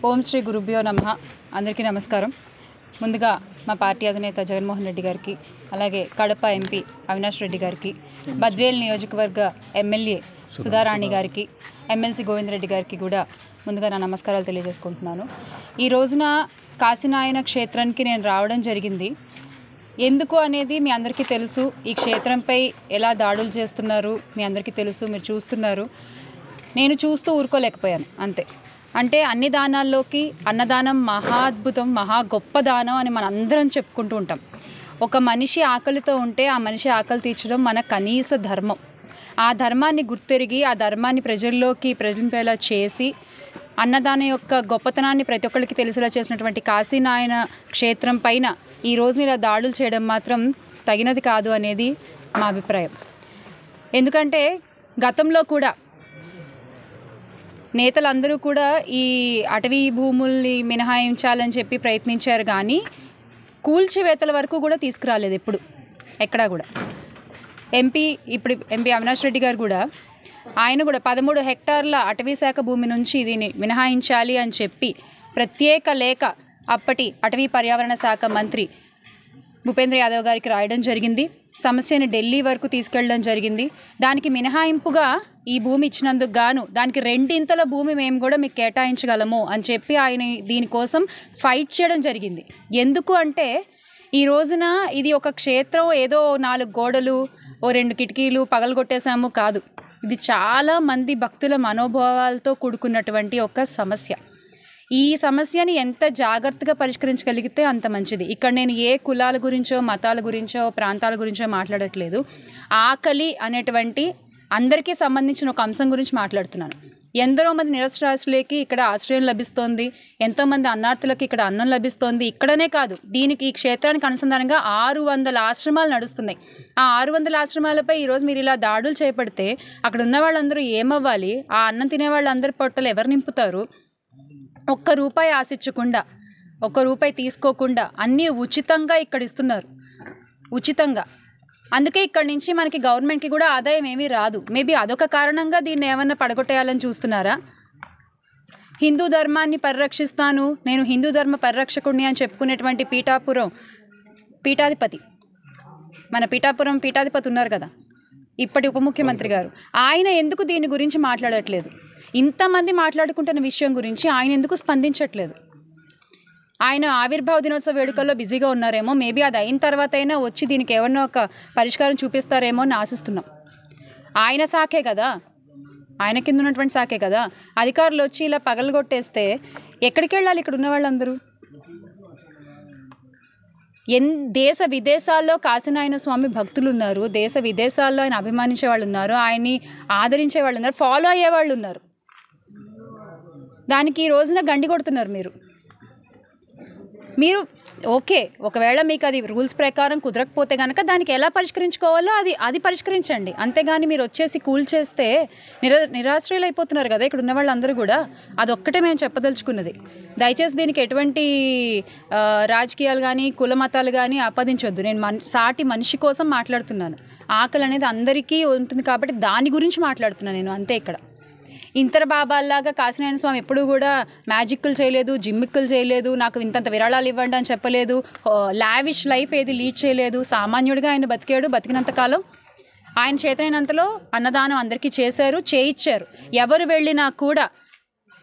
ఓం శ్రీ గురుభ్యో నమః. అందరికీ నమస్కారం. ముందుగా మా పార్టీ అధినేత జగన్మోహన్ రెడ్డి గారికి, అలాగే కడప ఎంపీ అవినాష్ రెడ్డి గారికి, బద్వేల్ నియోజకవర్గ ఎమ్మెల్యే సుధారాణి గారికి, ఎమ్మెల్సీ గోవిందరెడ్డి గారికి కూడా ముందుగా నా నమస్కారాలు తెలియజేసుకుంటున్నాను. ఈ రోజున కాశీనాయన క్షేత్రానికి నేను రావడం జరిగింది. ఎందుకు అనేది మీ అందరికీ తెలుసు. ఈ క్షేత్రంపై ఎలా దాడులు చేస్తున్నారు మీ అందరికీ తెలుసు, మీరు చూస్తున్నారు. నేను చూస్తూ ఊరుకోలేకపోయాను అంతే. అంటే అన్ని దానాల్లోకి అన్నదానం మహా అద్భుతం, మహా గొప్ప దానం అని మనం అందరం చెప్పుకుంటూ ఉంటాం. ఒక మనిషి ఆకలితో ఉంటే ఆ మనిషి ఆకలి తీర్చడం మన కనీస ధర్మం. ఆ ధర్మాన్ని గుర్తెరిగి ఆ ధర్మాన్ని ప్రజల్లోకి ప్రజలింపేలా చేసి అన్నదానం యొక్క గొప్పతనాన్ని ప్రతి ఒక్కరికి తెలిసేలా చేసినటువంటి కాశీనాయన క్షేత్రం పైన ఈ రోజున ఇలా దాడులు చేయడం మాత్రం తగినది కాదు అనేది మా అభిప్రాయం. ఎందుకంటే గతంలో కూడా నేతలందరూ కూడా ఈ అటవీ భూముల్ని మినహాయించాలని చెప్పి ప్రయత్నించారు, కానీ కూల్చివేతల వరకు కూడా తీసుకురాలేదు ఎక్కడా కూడా. ఎంపీ అవినాష్ రెడ్డి గారు కూడా ఆయన కూడా 13 హెక్టార్ల అటవీ శాఖ భూమి నుంచి దీన్ని మినహాయించాలి అని చెప్పి ప్రత్యేక లేఖ అప్పటి అటవీ పర్యావరణ శాఖ మంత్రి భూపేంద్ర యాదవ్ గారికి రాయడం జరిగింది. సమస్యని ఢిల్లీ వరకు తీసుకెళ్ళడం జరిగింది. దానికి మినహాయింపుగా ఈ భూమి ఇచ్చినందుకు గాను దానికి 2 భూమి మేము కూడా మీకు కేటాయించగలము అని చెప్పి ఆయన దీనికోసం ఫైట్ చేయడం జరిగింది. ఎందుకు అంటే ఈ రోజున ఇది ఒక క్షేత్రం, ఏదో 4 గోడలు, 2 కిటికీలు పగలగొట్టేశాము కాదు. ఇది చాలా మంది భక్తుల మనోభావాలతో కూడుకున్నటువంటి ఒక సమస్య. ఈ సమస్యని ఎంత జాగ్రత్తగా పరిష్కరించగలిగితే అంత మంచిది. ఇక్కడ నేను ఏ కులాల గురించో, మతాల గురించో, ప్రాంతాల గురించో మాట్లాడట్లేదు. ఆకలి అనేటువంటి అందరికీ సంబంధించిన ఒక అంశం గురించి మాట్లాడుతున్నాను. ఎందరో మంది నిరక్షరాస్యులకి ఇక్కడ ఆశ్రయం లభిస్తోంది, ఎంతోమంది అన్నార్థులకి ఇక్కడ అన్నం లభిస్తోంది. ఇక్కడనే కాదు, ఈ క్షేత్రానికి అనుసంధానంగా 600 ఆశ్రమాలు నడుస్తున్నాయి. ఆ 600 ఆశ్రమాలపై ఈరోజు మీరు ఇలా దాడులు చేపడితే అక్కడ ఉన్న వాళ్ళందరూ ఏమవ్వాలి? ఆ అన్నం తినే వాళ్ళందరి పొట్టలు ఎవరు నింపుతారు? ₹1 ఆశించకుండా, ₹1 తీసుకోకుండా అన్నీ ఉచితంగా ఇక్కడ ఇస్తున్నారు, ఉచితంగా. అందుకే ఇక్కడి నుంచి మనకి గవర్నమెంట్కి కూడా ఆదాయం ఏమీ రాదు. మేబీ అదొక కారణంగా దీన్ని ఏమన్నా పడగొట్టేయాలని చూస్తున్నారా? హిందూ ధర్మాన్ని పరిరక్షిస్తాను, నేను హిందూ ధర్మ పరిరక్షకుడిని అని చెప్పుకునేటువంటి పీఠాధిపతి, మన పీఠాధిపతి ఉన్నారు కదా, ఇప్పటి ఉప ముఖ్యమంత్రి గారు, ఆయన ఎందుకు దీని గురించి మాట్లాడట్లేదు? ఇంతమంది మాట్లాడుకుంటున్న విషయం గురించి ఆయన ఎందుకు స్పందించట్లేదు? ఆయన ఆవిర్భావ దినోత్సవ వేడుకల్లో బిజీగా ఉన్నారేమో. మేబీ అది అయిన తర్వాత అయినా వచ్చి దీనికి ఏమన్నా ఒక పరిష్కారం చూపిస్తారేమో అని ఆశిస్తున్నాం. ఆయన శాఖే కదా, ఆయన కింద ఉన్నటువంటి శాఖే కదా. అధికారులు వచ్చి ఇలా పగలగొట్టేస్తే ఎక్కడికి వెళ్ళాలి ఇక్కడ ఉన్న వాళ్ళందరూ? దేశ విదేశాల్లో కాశీనాయన స్వామి భక్తులు ఉన్నారు, దేశ విదేశాల్లో ఆయన అభిమానించే వాళ్ళు ఉన్నారు, ఆయన్ని ఆదరించే వాళ్ళు ఉన్నారు, ఫాలో అయ్యే వాళ్ళు ఉన్నారు. దానికి ఈ రోజున గండి కొడుతున్నారు మీరు. ఓకే, ఒకవేళ మీకు అది రూల్స్ ప్రకారం కుదరకపోతే కనుక దానికి ఎలా పరిష్కరించుకోవాలో అది పరిష్కరించండి. అంతేగాని మీరు వచ్చేసి కూల్చేస్తే నిరాశ్రయులు అయిపోతున్నారు కదా ఇక్కడ ఉన్న వాళ్ళందరూ కూడా. అదొక్కటే మేము చెప్పదలుచుకున్నది. దయచేసి దీనికి ఎటువంటి రాజకీయాలు కానీ కుల మతాలు కానీ ఆపాదించొద్దు. నేను సాటి మనిషి కోసం మాట్లాడుతున్నాను. ఆకలి అనేది అందరికీ ఉంటుంది కాబట్టి దాని గురించి మాట్లాడుతున్నాను నేను, అంతే. ఇక్కడ ఇంతర బాబాల్లాగా కాశీనాయన స్వామి ఎప్పుడూ కూడా మ్యాజిక్లు చేయలేదు, జిమ్మిక్కులు చేయలేదు, నాకు ఇంతంత విరాళాలు ఇవ్వండి అని చెప్పలేదు, లావిష్ లైఫ్ ఏది లీడ్ చేయలేదు. సామాన్యుడిగా ఆయన బతికాడు. బతికినంతకాలం ఆయన చేతనైనంతలో అన్నదానం అందరికీ చేయించారు. ఎవరు వెళ్ళినా కూడా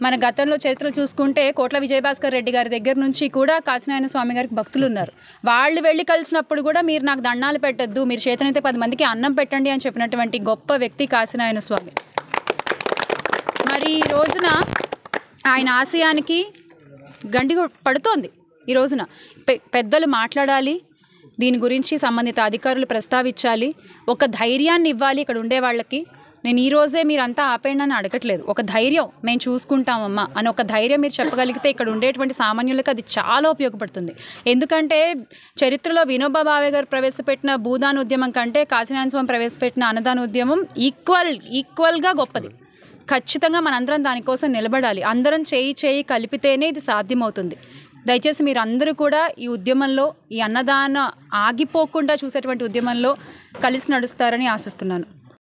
మన గతంలో చరిత్రలు చూసుకుంటే కోట్ల విజయభాస్కర్ రెడ్డి గారి దగ్గర నుంచి కూడా కాశీనాయన స్వామి గారికి భక్తులు ఉన్నారు. వాళ్ళు వెళ్ళి కలిసినప్పుడు కూడా మీరు నాకు దండాలు పెట్టద్దు, మీరు చేతనైతే 10 మందికి అన్నం పెట్టండి అని చెప్పినటువంటి గొప్ప వ్యక్తి కాశీనాయన స్వామి. మరి ఈ రోజున ఆయన ఆశయానికి గండి పడుతోంది. ఈ రోజున పెద్దలు మాట్లాడాలి, దీని గురించి సంబంధిత అధికారులు ప్రస్తావించాలి, ఒక ధైర్యాన్ని ఇవ్వాలి ఇక్కడ ఉండే వాళ్ళకి. నేను ఈరోజే మీరంతా ఆపేయండి అని అడగట్లేదు. ఒక ధైర్యం, మేము చూసుకుంటామమ్మా అని ఒక ధైర్యం మీరు చెప్పగలిగితే ఇక్కడ ఉండేటువంటి సామాన్యులకు అది చాలా ఉపయోగపడుతుంది. ఎందుకంటే చరిత్రలో వినోబా భావే గారు ప్రవేశపెట్టిన భూదాన ఉద్యమం కంటే కాశీనాయన స్వామి ప్రవేశపెట్టిన అన్నదాన ఉద్యమం ఈక్వల్గా గొప్పది. ఖచ్చితంగా మనందరం దానికోసం నిలబడాలి. అందరం చేయి కలిపితేనే ఇది సాధ్యమవుతుంది. దయచేసి మీరు అందరూ కూడా ఈ ఉద్యమంలో, ఈ అన్నదాన ఆగిపోకుండా చూసేటువంటి ఉద్యమంలో కలిసి నడుస్తారని ఆశిస్తున్నాను.